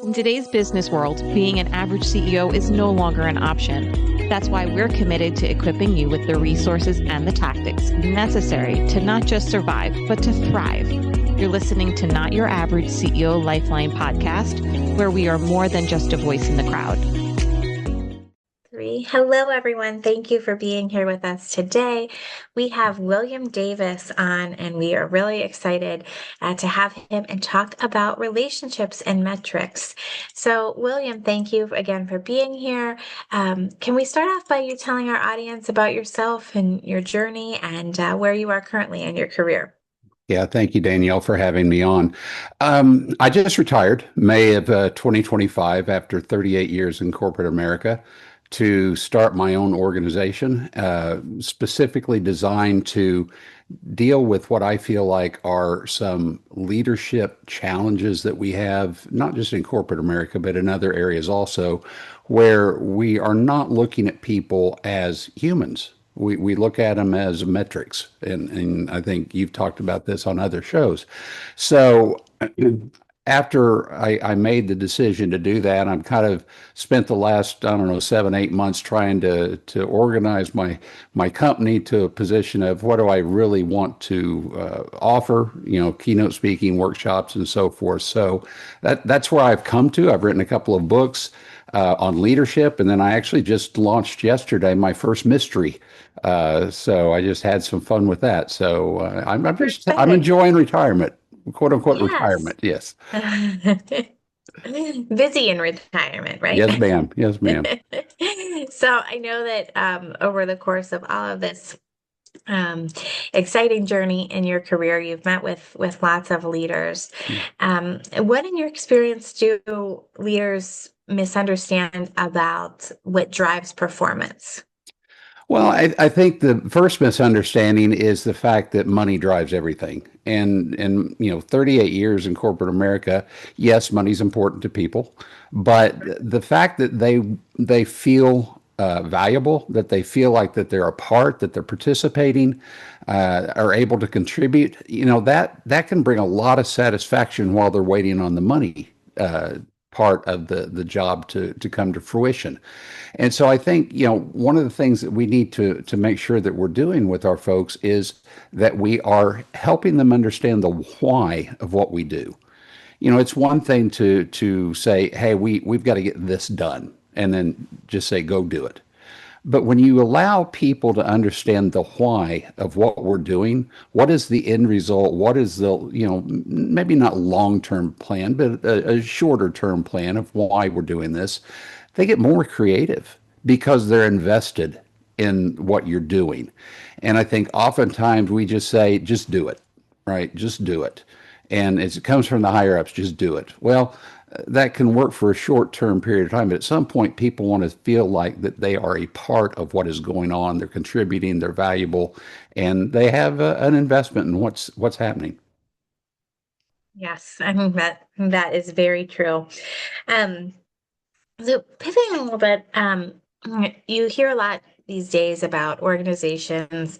In today's business world, being an average CEO is no longer an option. That's why we're committed to equipping you with the resources and the tactics necessary to not just survive, but to thrive. You're listening to Not Your Average CEO Lifeline podcast, where we are more than just a voice in the crowd. Hello, everyone. Thank you for being here with us today. We have William Davis on, and we are really excited to have him and talk about relationships and metrics. So, William, thank you again for being here. Can we start off by you telling our audience about yourself and your journey and where you are currently in your career? Yeah, thank you, Danielle, for having me on. I just retired May of 2025 after 38 years in corporate America to start my own organization, specifically designed to deal with what I feel like are some leadership challenges that we have, not just in corporate America, but in other areas also, where we are not looking at people as humans. We look at them as metrics, and I think you've talked about this on other shows. So after I made the decision to do that, I've kind of spent the last, I don't know, 7, 8 months trying to organize my company to a position of what do I really want to offer, keynote speaking, workshops, and so forth. So that's where I've come to. I've written a couple of books on leadership, and then I actually just launched yesterday my first mystery. So I just had some fun with that. So I'm enjoying retirement, quote unquote Yes. retirement. Yes. Busy in retirement, right? Yes, ma'am. Yes, ma'am. So I know that over the course of all of this um, exciting journey in your career, you've met with lots of leaders. What, in your experience, do leaders misunderstand about what drives performance? Well, I think the first misunderstanding is the fact that money drives everything. And 38 years in corporate America, yes, money's important to people, but the fact that they feel valuable, that they feel like that they're a part, that they're participating, are able to contribute, that can bring a lot of satisfaction while they're waiting on the money part of the job to come to fruition. And so I think, one of the things that we need to make sure that we're doing with our folks is that we are helping them understand the why of what we do. It's one thing to say, hey, we've got to get this done, and then just say, go do it. But when you allow people to understand the why of what we're doing, what is the end result? What is the, maybe not long-term plan, but a shorter term plan of why we're doing this, they get more creative because they're invested in what you're doing. And I think oftentimes we just say, just do it, right? Just do it. And it comes from the higher ups, just do it. Well, that can work for a short-term period of time, but at some point, people want to feel like that they are a part of what is going on. They're contributing, they're valuable, and they have an investment in what's happening. Yes, I mean that is very true. Um, so pivoting a little bit, you hear a lot these days about organizations,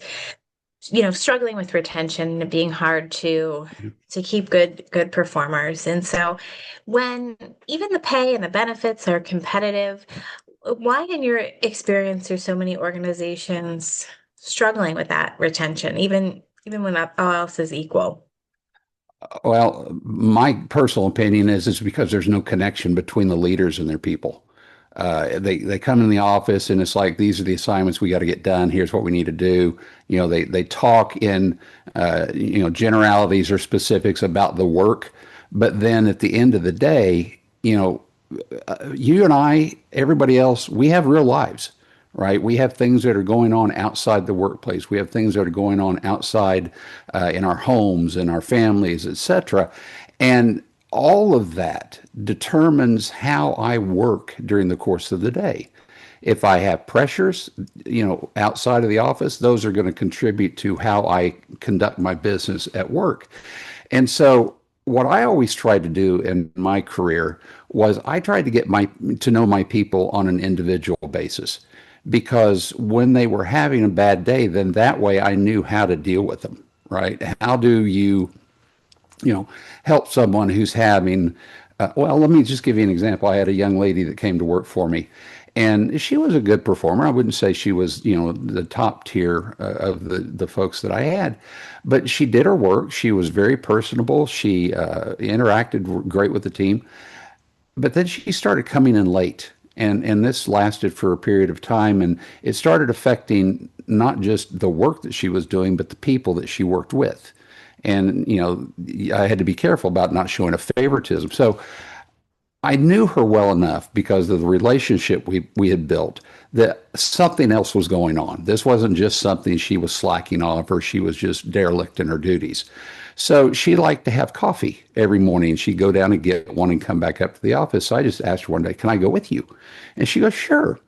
struggling with retention and being hard to keep good performers. And so when even the pay and the benefits are competitive, why in your experience are so many organizations struggling with that retention, even when all else is equal? Well, my personal opinion is it's because there's no connection between the leaders and their people. They come in the office and it's like these are the assignments we got to get done. Here's what we need to do. They talk in generalities or specifics about the work, but then at the end of the day, you and I, everybody else, we have real lives, right? We have things that are going on outside the workplace. We have things that are going on outside in our homes, in our families, etc. And all of that determines how I work during the course of the day. If I have pressures, outside of the office, those are going to contribute to how I conduct my business at work. And so what I always tried to do in my career was I tried to get to know my people on an individual basis because when they were having a bad day, then that way I knew how to deal with them, right? How do you help someone who's having Well, let me just give you an example. I had a young lady that came to work for me, and she was a good performer. I wouldn't say she was, the top tier of the folks that I had, but she did her work. She was very personable. She interacted great with the team. But then she started coming in late, and this lasted for a period of time, and it started affecting not just the work that she was doing, but the people that she worked with. And I had to be careful about not showing a favoritism. So I knew her well enough because of the relationship we had built that something else was going on. This wasn't just something she was slacking off or she was just derelict in her duties. So she liked to have coffee every morning. She'd go down and get one and come back up to the office. So I just asked her one day, "Can I go with you?" And she goes, "Sure."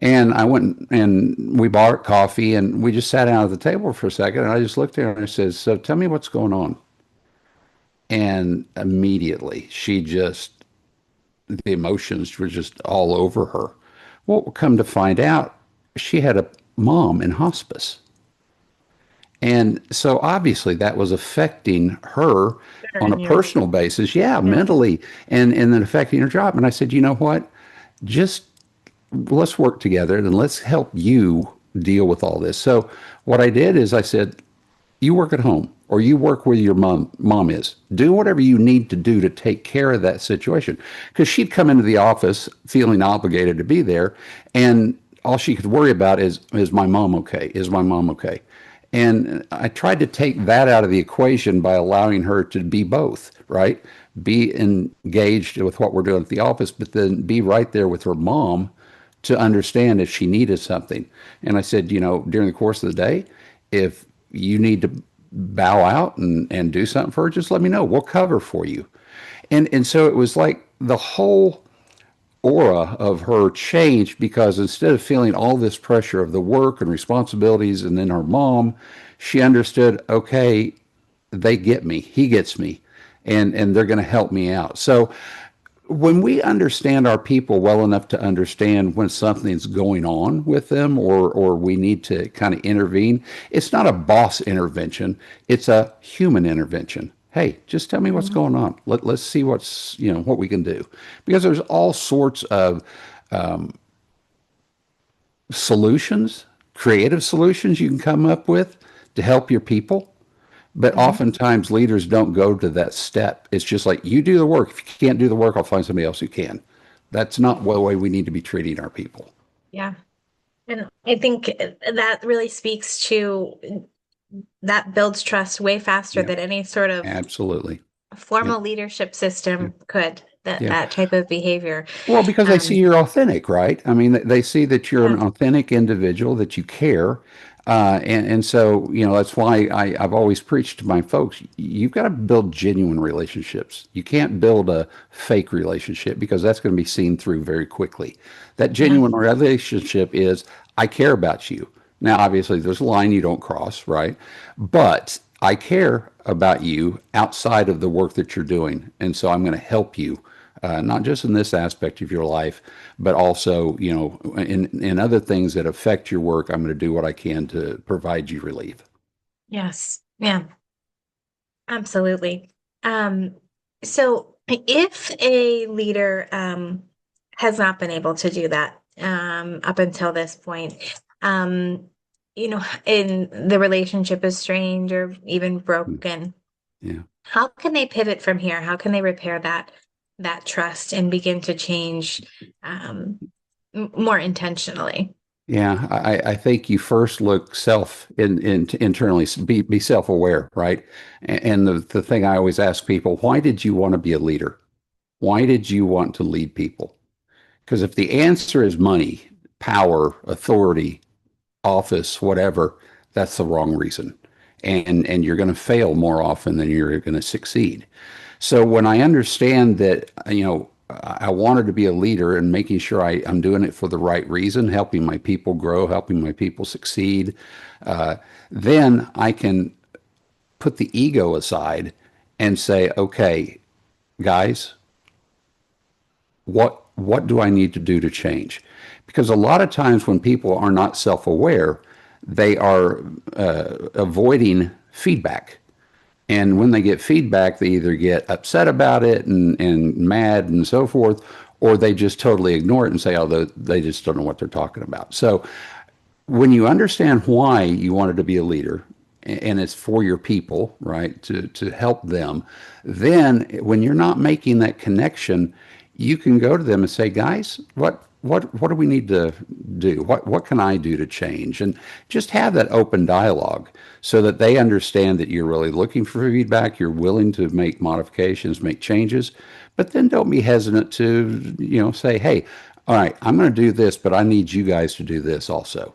And I went and we bought coffee and we just sat down at the table for a second. And I just looked at her and I said, "So tell me what's going on." And immediately the emotions were just all over her. Well, come to find out, she had a mom in hospice. And so obviously that was affecting her Sure, on a and you're, personal basis, yeah, yeah, mentally, and then affecting her job. And I said, you know what? Just let's work together and let's help you deal with all this. So what I did is I said, you work at home or you work where your mom is. Do whatever you need to do to take care of that situation. Because she'd come into the office feeling obligated to be there, and all she could worry about is my mom okay? Is my mom okay? And I tried to take that out of the equation by allowing her to be both, right? Be engaged with what we're doing at the office, but then be right there with her mom to understand if she needed something. And I said, during the course of the day, if you need to bow out and do something for her, just let me know. We'll cover for you. And so it was like the whole aura of her changed because instead of feeling all this pressure of the work and responsibilities and then her mom, she understood, okay, they get me, he gets me, and they're going to help me out. So when we understand our people well enough to understand when something's going on with them or we need to kind of intervene, it's not a boss intervention, it's a human intervention. Hey, just tell me what's mhm, going on. Let's see what we can do. Because there's all sorts of solutions, creative solutions you can come up with to help your people. But mhm. oftentimes leaders don't go to that step. It's just like, you do the work. If you can't do the work, I'll find somebody else who can. That's not the way we need to be treating our people. Yeah. And I think that really speaks to that builds trust way faster Yeah, than any sort of absolutely. Yeah, formal leadership yeah, system could, yeah. that type of behavior. Well, because they see Um, you're authentic, right? I mean, they see that you're yeah, an authentic individual, that you care. And so, that's why I've always preached to my folks, you've got to build genuine relationships. You can't build a fake relationship because that's going to be seen through very quickly. That yeah, genuine relationship is, I care about you. Now, obviously, there's a line you don't cross, right? But I care about you outside of the work that you're doing. And so I'm going to help you not just in this aspect of your life, but also, in other things that affect your work. I'm going to do what I can to provide you relief. yes, yeah, absolutely. Um, so if a leader has not been able to do that up until this point, um, and the relationship is strained or even Mm, broken, yeah. how can they pivot from here? How can they repair that trust and begin to change um, more intentionally? Yeah, I think you first look internally, be self-aware, right? And the thing I always ask people, why did you want to be a leader? Why did you want to lead people? Because if the answer is money, power, authority, office, whatever, that's the wrong reason. And you're going to fail more often than you're going to succeed. So when I understand that, I wanted to be a leader and making sure I'm doing it for the right reason, helping my people grow, helping my people succeed, uh, then I can put the ego aside and say, okay, guys, what do I need to do to change? Because a lot of times when people are not self-aware, they are avoiding feedback. And when they get feedback, they either get upset about it and mad and so forth, or they just totally ignore it and say, oh, they just don't know what they're talking about. So when you understand why you wanted to be a leader, and it's for your people, right, to help them, then when you're not making that connection, you can go to them and say, guys, what do we need to do? What can I do to change? And just have that open dialogue so that they understand that you're really looking for feedback, you're willing to make modifications, make changes, but then don't be hesitant to, say, hey, all right, I'm going to do this, but I need you guys to do this also.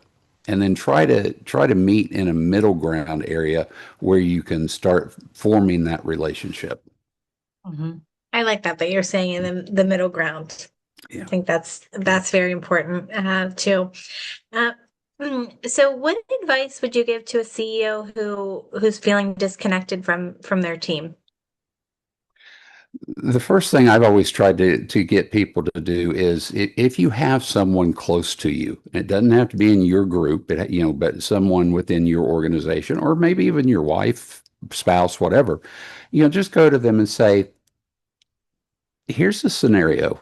And then try to meet in a middle ground area where you can start forming that relationship. Mhm. I like that you're saying in the middle ground. I Yeah. think that's very important too. Uh, so, what advice would you give to a CEO who's feeling disconnected from their team? The first thing I've always tried to get people to do is if you have someone close to you, it doesn't have to be in your group, but someone within your organization, or maybe even your wife, spouse, whatever, just go to them and say, here's the scenario.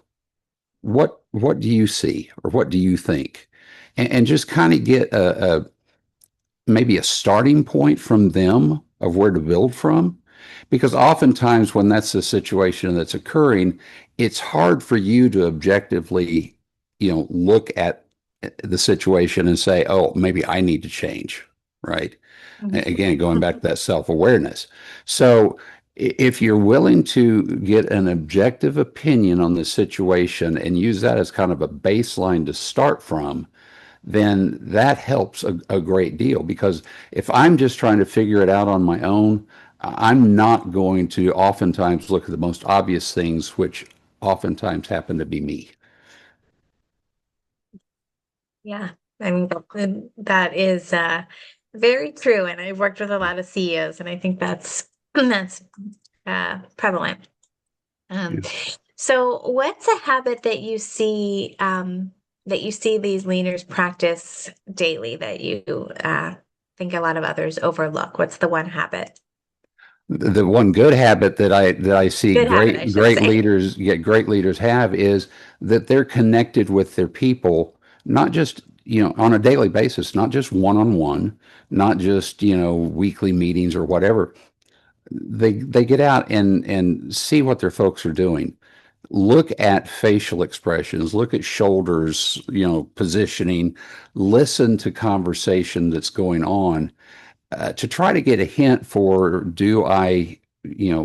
What do you see or what do you think? And just kind of get maybe a starting point from them of where to build from. Because oftentimes when that's the situation that's occurring, it's hard for you to objectively, look at the situation and say, oh, maybe I need to change, right? Again, going back to that self-awareness. So if you're willing to get an objective opinion on the situation and use that as kind of a baseline to start from, then that helps a great deal. Because if I'm just trying to figure it out on my own, I'm not going to oftentimes look at the most obvious things, which oftentimes happen to be me. Yeah, I mean that is very true, and I've worked with a lot of CEOs, and I think that's prevalent. Um, Yeah. so what's a habit that you see these leaders practice daily that you think a lot of others overlook? What's the one habit? The one good habit that I see Good habit, I great should great say. leaders get great leaders have is that they're connected with their people, not just on a daily basis, not just one on one, not just weekly meetings or whatever. They get out and see what their folks are doing. Look at facial expressions, look at shoulders, positioning, listen to conversation that's going on, to try to get a hint for, do I,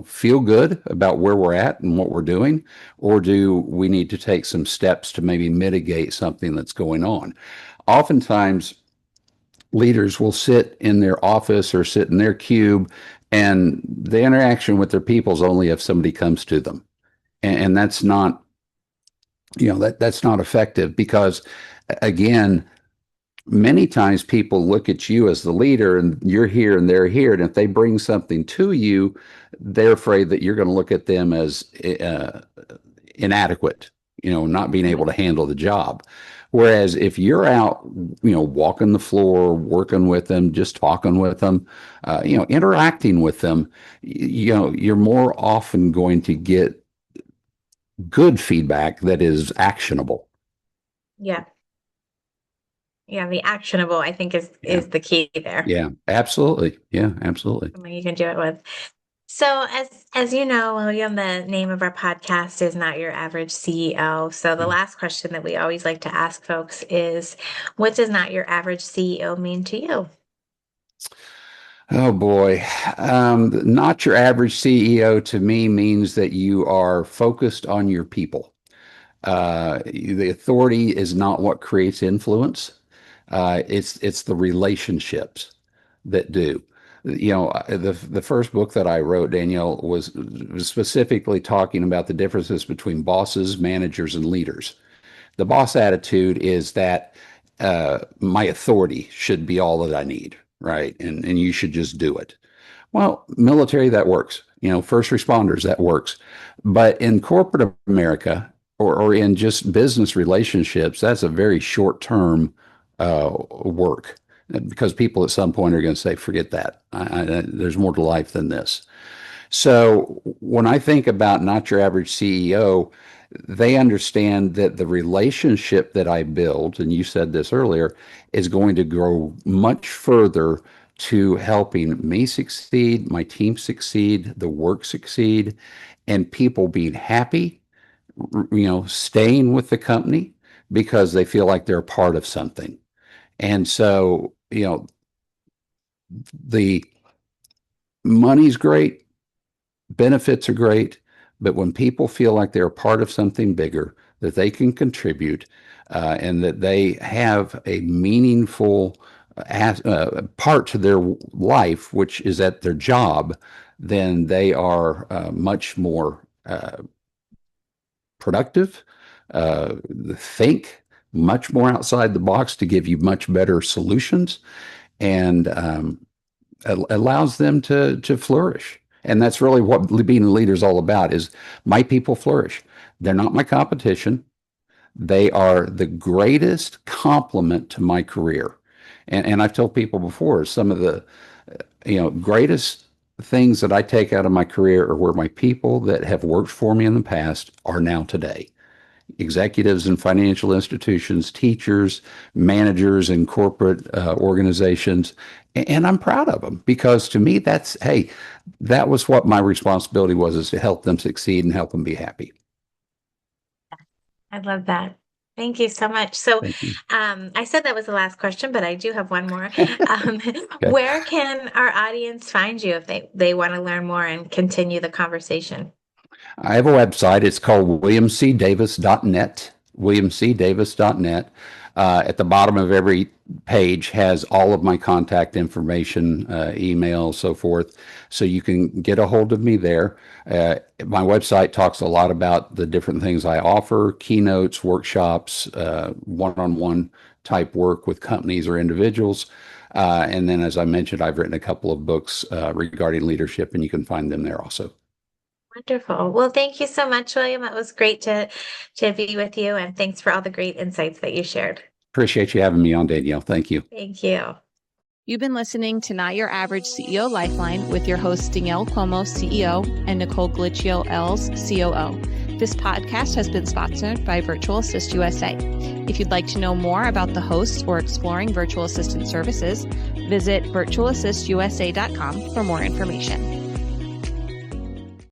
feel good about where we're at and what we're doing, or do we need to take some steps to maybe mitigate something that's going on? Oftentimes, leaders will sit in their office or sit in their cube, and the interaction with their people is only if somebody comes to them, and that's not, that's not effective. Because again, many times people look at you as the leader and you're here and they're here. And if they bring something to you, they're afraid that you're going to look at them as inadequate, not being able to handle the job. Whereas if you're out, walking the floor, working with them, just talking with them, interacting with them, you're more often going to get good feedback that is actionable. Yeah, yeah, the actionable I think Yeah. is the key there. Yeah, absolutely. Yeah, absolutely. Something you can do it with. So as you know, William, the name of our podcast is Not Your Average CEO. So the last question that we always like to ask folks is, what does not your average CEO mean to you? Oh boy. Not your average CEO to me means that you are focused on your people. The authority is not what creates influence. It's the relationships that do. The first book that I wrote, Danielle, was specifically talking about the differences between bosses, managers, and leaders. The boss attitude is that my authority should be all that I need, right? And you should just do it. Well, military, that works. First responders, that works. But in corporate America, or in just business relationships, that's a very short term work. because people at some point are going to say, forget that. There's more to life than this. So when I think about not your average CEO, they understand that the relationship that I build, and you said this earlier, is going to grow much further to helping me succeed, my team succeed, the work succeed, and people being happy, staying with the company because they feel like they're a part of something. And so, the money's great, benefits are great, but when people feel like they're a part of something bigger, that they can contribute, and that they have a meaningful part to their life, which is at their job, then they are much more productive, think much more outside the box to give you much better solutions, and allows them to flourish. And that's really what being a leader is all about, is my people flourish. They're not my competition. They are the greatest compliment to my career. And I've told people before, some of the greatest things that I take out of my career are where my people that have worked for me in the past are now today. Executives in financial institutions, teachers, managers in corporate organizations. And I'm proud of them, because to me, that was what my responsibility was, is to help them succeed and help them be happy. I love that. Thank you so much. So, Thank you. I said that was the last question, but I do have one more. Okay. Where can our audience find you if they want to learn more and continue the conversation? I have a website. It's called williamcdavis.net, williamcdavis.net. At the bottom of every page has all of my contact information, email, so forth. So you can get a hold of me there. My website talks a lot about the different things I offer, keynotes, workshops, one-on-one type work with companies or individuals. And then, as I mentioned, I've written a couple of books regarding leadership, and you can find them there also. Wonderful. Well, thank you so much, William. It was great to be with you, and thanks for all the great insights that you shared. Appreciate you having me on, Danielle. Thank you. Thank you. You've been listening to Not Your Average CEO Lifeline with your hosts Danielle Cuomo, CEO, and Nicole Glitchio-Els, COO. This podcast has been sponsored by Virtual Assist USA. If you'd like to know more about the hosts or exploring virtual assistant services, visit virtualassistusa.com for more information.